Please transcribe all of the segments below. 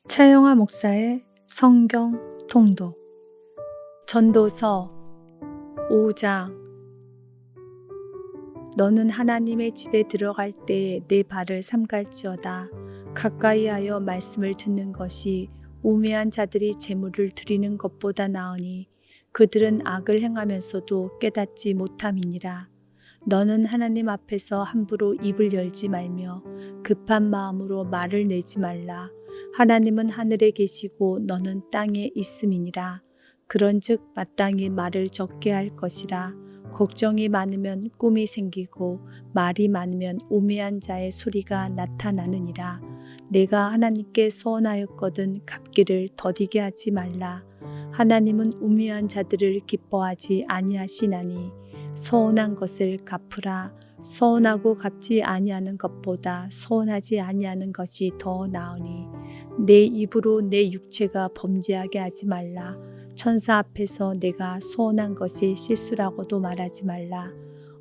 차영화 목사의 성경 통독 전도서 5장. 너는 하나님의 집에 들어갈 때에 내 발을 삼갈지어다. 가까이하여 말씀을 듣는 것이 우매한 자들이 제물을 드리는 것보다 나으니 그들은 악을 행하면서도 깨닫지 못함이니라. 너는 하나님 앞에서 함부로 입을 열지 말며 급한 마음으로 말을 내지 말라. 하나님은 하늘에 계시고 너는 땅에 있음이니라. 그런즉 마땅히 말을 적게 할 것이라. 걱정이 많으면 꿈이 생기고 말이 많으면 우매한 자의 소리가 나타나느니라. 내가 하나님께 소원하였거든 갚기를 더디게 하지 말라. 하나님은 우매한 자들을 기뻐하지 아니하시나니 서운한 것을 갚으라. 서운하고 갚지 아니하는 것보다 서운하지 아니하는 것이 더 나으니 내 입으로 내 육체가 범죄하게 하지 말라. 천사 앞에서 내가 서운한 것이 실수라고도 말하지 말라.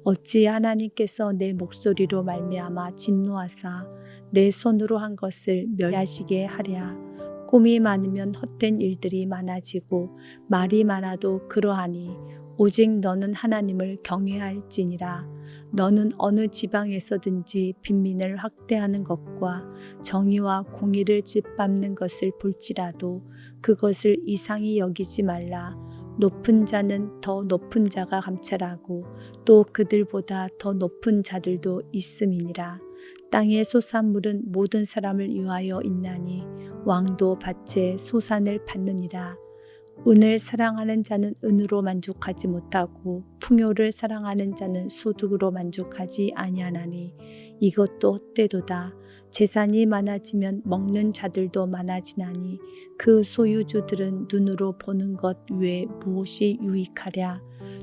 어찌 하나님께서 내 목소리로 말미암아 진노하사 내 손으로 한 것을 멸하시게 하랴. 꿈이 많으면 헛된 일들이 많아지고 말이 많아도 그러하니 오직 너는 하나님을 경외할지니라. 너는 어느 지방에서든지 빈민을 학대하는 것과 정의와 공의를 짓밟는 것을 볼지라도 그것을 이상히 여기지 말라. 높은 자는 더 높은 자가 감찰하고 또 그들보다 더 높은 자들도 있음이니라. 땅의 소산물은 모든 사람을 위하여 있나니 왕도 밭에 소산을 받느니라. 은을 사랑하는 자는 은으로 만족하지 못하고 풍요를 사랑하는 자는 소득으로 만족하지 아니하나니 이것도 헛되도다. 재산이 많아지면 먹는 자들도 많아지나니 그 소유주들은 눈으로 보는 것 외에 무엇이 유익하랴.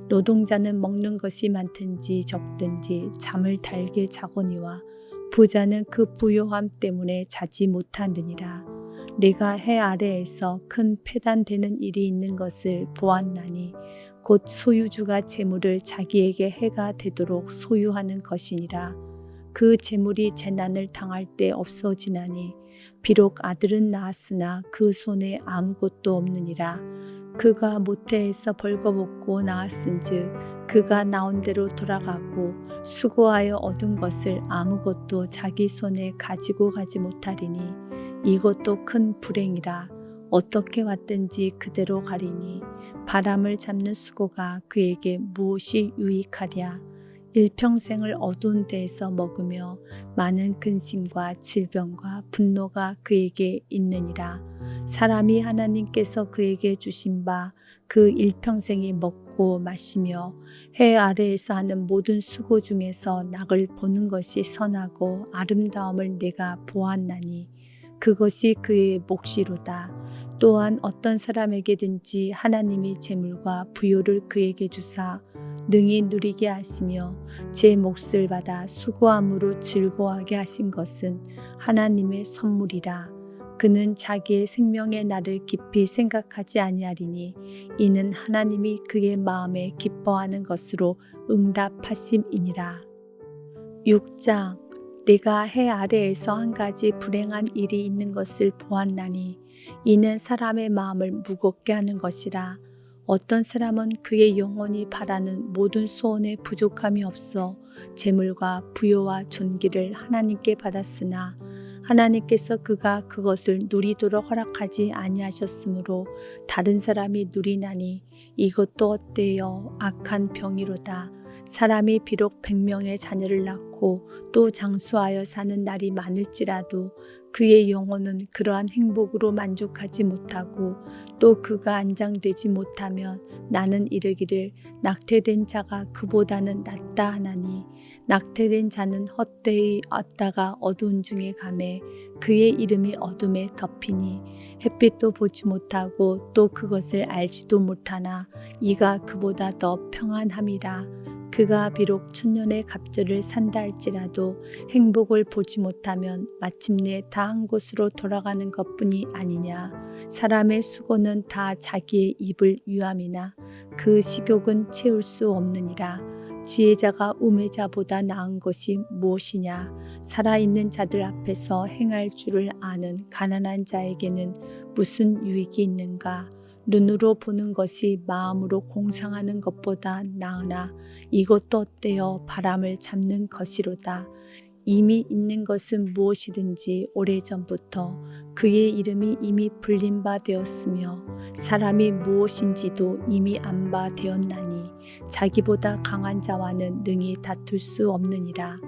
노동자는 먹는 것이 많든지 적든지 잠을 달게 자거니와 부자는 그 부요함 때문에 자지 못하느니라. 내가 해 아래에서 큰 패단되는 일이 있는 것을 보았나니 곧 소유주가 재물을 자기에게 해가 되도록 소유하는 것이니라. 그 재물이 재난을 당할 때 없어지나니 비록 아들은 낳았으나 그 손에 아무것도 없느니라. 그가 모태에서 벌거벗고 나왔은즉 그가 나온 대로 돌아가고 수고하여 얻은 것을 아무것도 자기 손에 가지고 가지 못하리니 이것도 큰 불행이라. 어떻게 왔든지 그대로 가리니 바람을 잡는 수고가 그에게 무엇이 유익하랴. 일평생을 어두운 데에서 먹으며 많은 근심과 질병과 분노가 그에게 있느니라. 사람이 하나님께서 그에게 주신 바 그 일평생이 먹고 마시며 해 아래에서 하는 모든 수고 중에서 낙을 보는 것이 선하고 아름다움을 내가 보았나니 그것이 그의 몫이로다. 또한 어떤 사람에게든지 하나님이 재물과 부요를 그에게 주사 능히 누리게 하시며 제 몫을 받아 수고함으로 즐거워하게 하신 것은 하나님의 선물이라. 그는 자기의 생명의 날을 깊이 생각하지 아니하리니 이는 하나님이 그의 마음에 기뻐하는 것으로 응답하심이니라. 6장. 내가 해 아래에서 한 가지 불행한 일이 있는 것을 보았나니 이는 사람의 마음을 무겁게 하는 것이라. 어떤 사람은 그의 영혼이 바라는 모든 소원에 부족함이 없어 재물과 부요와 존귀를 하나님께 받았으나 하나님께서 그가 그것을 누리도록 허락하지 아니하셨으므로 다른 사람이 누리나니 이것도 헛되어 악한 병이로다. 사람이 비록 100명의 자녀를 낳고 또 장수하여 사는 날이 많을지라도 그의 영혼은 그러한 행복으로 만족하지 못하고 또 그가 안장되지 못하면 나는 이르기를 낙태된 자가 그보다는 낫다 하나니 낙태된 자는 헛되이 왔다가 어두운 중에 가매 그의 이름이 어둠에 덮이니 햇빛도 보지 못하고 또 그것을 알지도 못하나 이가 그보다 더 평안함이라. 그가 비록 천년의 갑절을 산다 할지라도 행복을 보지 못하면 마침내 다 한 곳으로 돌아가는 것뿐이 아니냐. 사람의 수고는 다 자기의 입을 위함이나 그 식욕은 채울 수 없느니라. 지혜자가 우매자보다 나은 것이 무엇이냐? 살아있는 자들 앞에서 행할 줄을 아는 가난한 자에게는 무슨 유익이 있는가? 눈으로 보는 것이 마음으로 공상하는 것보다 나으나 이것도 어때요? 바람을 잡는 것이로다. 이미 있는 것은 무엇이든지 오래전부터 그의 이름이 이미 불린 바 되었으며 사람이 무엇인지도 이미 안 바 되었나니 자기보다 강한 자와는 능히 다툴 수 없느니라.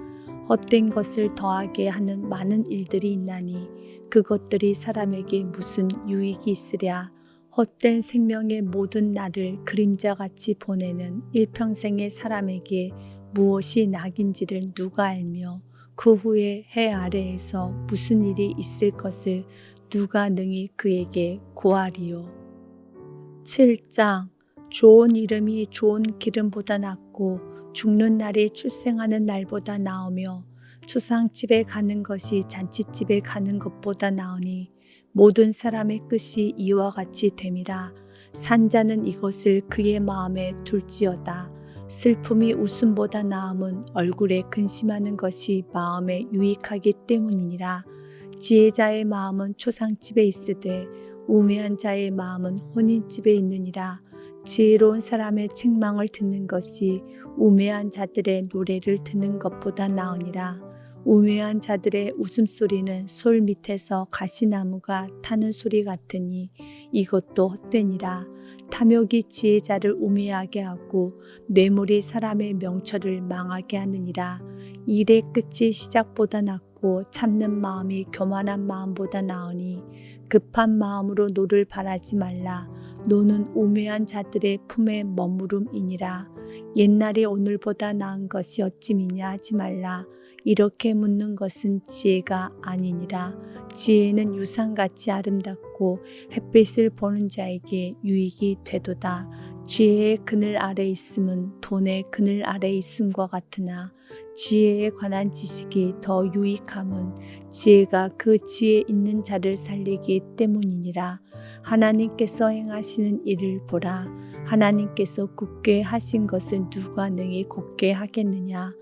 헛된 것을 더하게 하는 많은 일들이 있나니 그것들이 사람에게 무슨 유익이 있으랴. 헛된 생명의 모든 날을 그림자같이 보내는 일평생의 사람에게 무엇이 낙인지를 누가 알며 그 후에 해 아래에서 무슨 일이 있을 것을 누가 능히 그에게 고하리요. 7장. 좋은 이름이 좋은 기름보다 낫고 죽는 날이 출생하는 날보다 나으며 추상집에 가는 것이 잔치집에 가는 것보다 나으니 모든 사람의 끝이 이와 같이 됨이라. 산자는 이것을 그의 마음에 둘지어다. 슬픔이 웃음보다 나음은 얼굴에 근심하는 것이 마음에 유익하기 때문이니라. 지혜자의 마음은 초상집에 있으되 우매한 자의 마음은 혼인집에 있느니라. 지혜로운 사람의 책망을 듣는 것이 우매한 자들의 노래를 듣는 것보다 나으니라. 우매한 자들의 웃음소리는 솔 밑에서 가시나무가 타는 소리 같으니 이것도 헛되니라. 탐욕이 지혜자를 우매하게 하고 뇌물이 사람의 명철을 망하게 하느니라. 일의 끝이 시작보다 낫고 참는 마음이 교만한 마음보다 나으니 급한 마음으로 노를 바라지 말라. 노는 우매한 자들의 품에 머무름이니라. 옛날이 오늘보다 나은 것이 어찌미냐 하지 말라. 이렇게 묻는 것은 지혜가 아니니라. 지혜는 유상같이 아름답고 햇빛을 보는 자에게 유익이 되도다. 지혜의 그늘 아래 있음은 돈의 그늘 아래 있음과 같으나 지혜에 관한 지식이 더 유익함은 지혜가 그 지혜 있는 자를 살리기 때문이니라. 하나님께서 행하시는 일을 보라. 하나님께서 굳게 하신 것은 누가 능히 곧게 하겠느냐.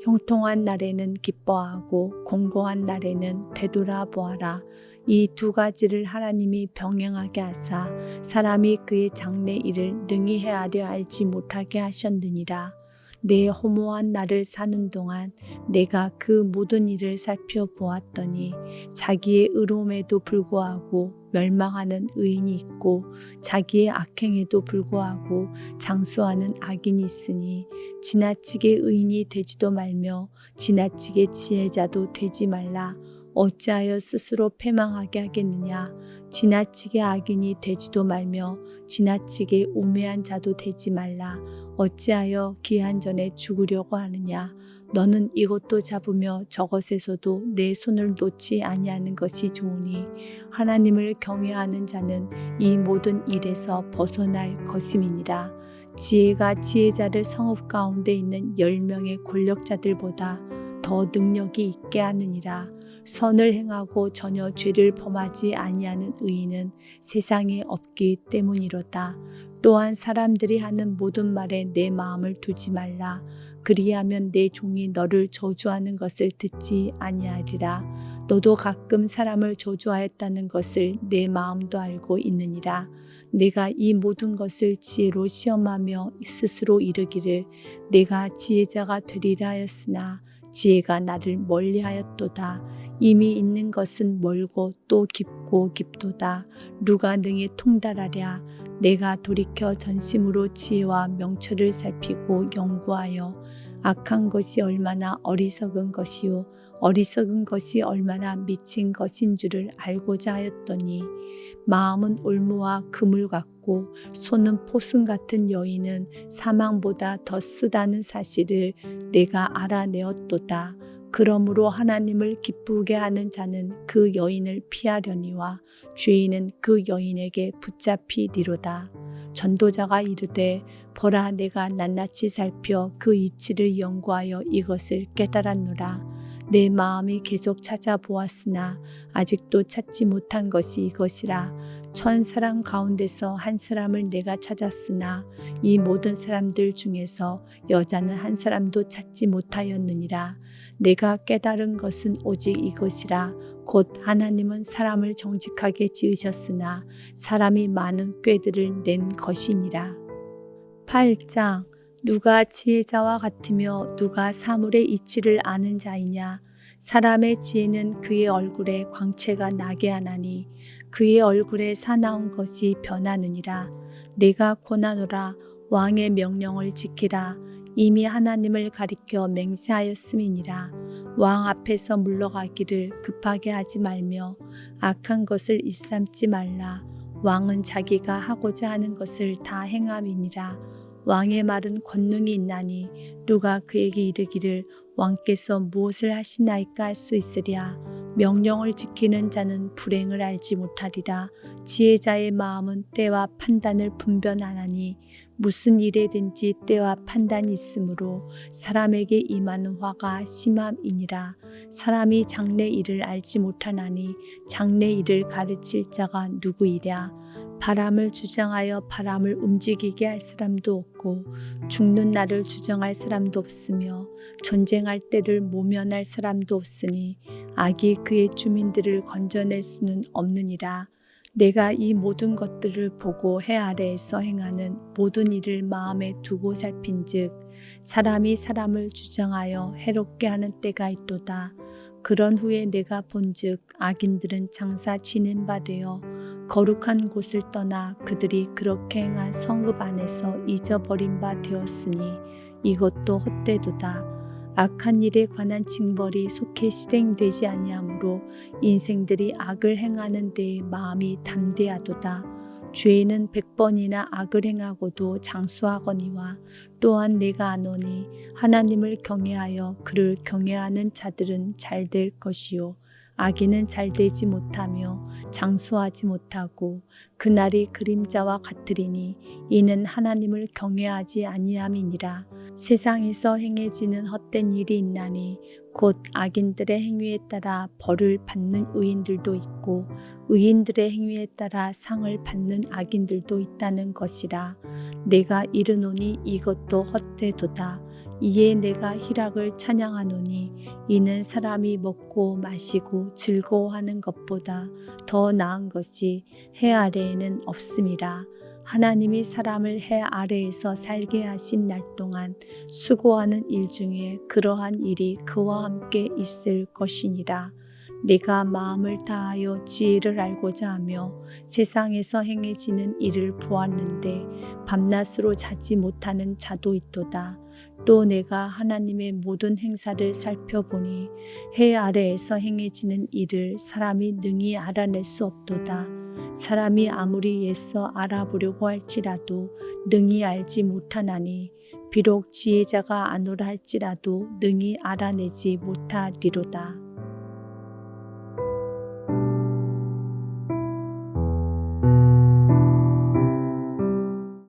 형통한 날에는 기뻐하고 공고한 날에는 되돌아보아라. 이 두 가지를 하나님이 병행하게 하사 사람이 그의 장래 일을 능히 헤아려 알지 못하게 하셨느니라. 내 허무한 날을 사는 동안 내가 그 모든 일을 살펴보았더니 자기의 의로움에도 불구하고 멸망하는 의인이 있고 자기의 악행에도 불구하고 장수하는 악인이 있으니 지나치게 의인이 되지도 말며 지나치게 지혜자도 되지 말라. 어찌하여 스스로 패망하게 하겠느냐. 지나치게 악인이 되지도 말며 지나치게 우매한 자도 되지 말라. 어찌하여 기한 전에 죽으려고 하느냐. 너는 이것도 잡으며 저것에서도 내 손을 놓지 아니하는 것이 좋으니 하나님을 경외하는 자는 이 모든 일에서 벗어날 것임이니라. 지혜가 지혜자를 성읍 가운데 있는 10명의 권력자들보다 더 능력이 있게 하느니라. 선을 행하고 전혀 죄를 범하지 아니하는 의인은 세상에 없기 때문이로다. 또한 사람들이 하는 모든 말에 내 마음을 두지 말라. 그리하면 내 종이 너를 저주하는 것을 듣지 아니하리라. 너도 가끔 사람을 저주하였다는 것을 내 마음도 알고 있느니라. 내가 이 모든 것을 지혜로 시험하며 스스로 이르기를 내가 지혜자가 되리라 하였으나 지혜가 나를 멀리하였도다. 이미 있는 것은 멀고 또 깊고 깊도다. 누가 능히 통달하랴. 내가 돌이켜 전심으로 지혜와 명철을 살피고 연구하여 악한 것이 얼마나 어리석은 것이요 어리석은 것이 얼마나 미친 것인 줄을 알고자 하였더니 마음은 올무와 그물 같고 손은 포승 같은 여인은 사망보다 더 쓰다는 사실을 내가 알아내었도다. 그러므로 하나님을 기쁘게 하는 자는 그 여인을 피하려니와 죄인은 그 여인에게 붙잡히리로다. 전도자가 이르되 보라 내가 낱낱이 살펴 그 이치를 연구하여 이것을 깨달았노라. 내 마음이 계속 찾아보았으나 아직도 찾지 못한 것이 이것이라. 천 사람 가운데서 한 사람을 내가 찾았으나 이 모든 사람들 중에서 여자는 한 사람도 찾지 못하였느니라. 내가 깨달은 것은 오직 이것이라. 곧 하나님은 사람을 정직하게 지으셨으나 사람이 많은 꾀들을 낸 것이니라. 8장. 누가 지혜자와 같으며 누가 사물의 이치를 아는 자이냐. 사람의 지혜는 그의 얼굴에 광채가 나게 하나니 그의 얼굴에 사나운 것이 변하느니라. 내가 고나노라. 왕의 명령을 지키라. 이미 하나님을 가리켜 맹세하였음이니라. 왕 앞에서 물러가기를 급하게 하지 말며 악한 것을 일삼지 말라. 왕은 자기가 하고자 하는 것을 다 행함이니라. 왕의 말은 권능이 있나니 누가 그에게 이르기를 왕께서 무엇을 하시나이까 할 수 있으랴. 명령을 지키는 자는 불행을 알지 못하리라. 지혜자의 마음은 때와 판단을 분별하나니 무슨 일에든지 때와 판단이 있으므로 사람에게 임하는 화가 심함이니라. 사람이 장래 일을 알지 못하나니 장래 일을 가르칠 자가 누구이랴. 바람을 주장하여 바람을 움직이게 할 사람도 없고 죽는 날을 주장할 사람도 없으며 전쟁할 때를 모면할 사람도 없으니 악이 그의 주민들을 건져낼 수는 없느니라. 내가 이 모든 것들을 보고 해 아래에서 행하는 모든 일을 마음에 두고 살핀즉 사람이 사람을 주장하여 해롭게 하는 때가 있도다. 그런 후에 내가 본즉 악인들은 장사 지는 바 되어 거룩한 곳을 떠나 그들이 그렇게 행한 성읍 안에서 잊어버린 바 되었으니 이것도 헛되도다. 악한 일에 관한 징벌이 속히 실행되지 아니하므로 인생들이 악을 행하는 데에 마음이 담대하도다. 죄인은 100번이나 악을 행하고도 장수하거니와 또한 내가 아노니 하나님을 경외하여 그를 경외하는 자들은 잘 될 것이요 악인은 잘 되지 못하며 장수하지 못하고 그날이 그림자와 같으리니 이는 하나님을 경외하지 아니함이니라. 세상에서 행해지는 헛된 일이 있나니 곧 악인들의 행위에 따라 벌을 받는 의인들도 있고 의인들의 행위에 따라 상을 받는 악인들도 있다는 것이라. 내가 이르노니 이것도 헛되도다. 이에 내가 희락을 찬양하노니 이는 사람이 먹고 마시고 즐거워하는 것보다 더 나은 것이 해 아래에는 없음이라. 하나님이 사람을 해 아래에서 살게 하신 날 동안 수고하는 일 중에 그러한 일이 그와 함께 있을 것이니라. 내가 마음을 다하여 지혜를 알고자 하며 세상에서 행해지는 일을 보았는데 밤낮으로 자지 못하는 자도 있도다. 또 내가 하나님의 모든 행사를 살펴보니 해 아래에서 행해지는 일을 사람이 능히 알아낼 수 없도다. 사람이 아무리 애써 알아보려고 할지라도 능히 알지 못하나니 비록 지혜자가 아노라 할지라도 능히 알아내지 못하리로다.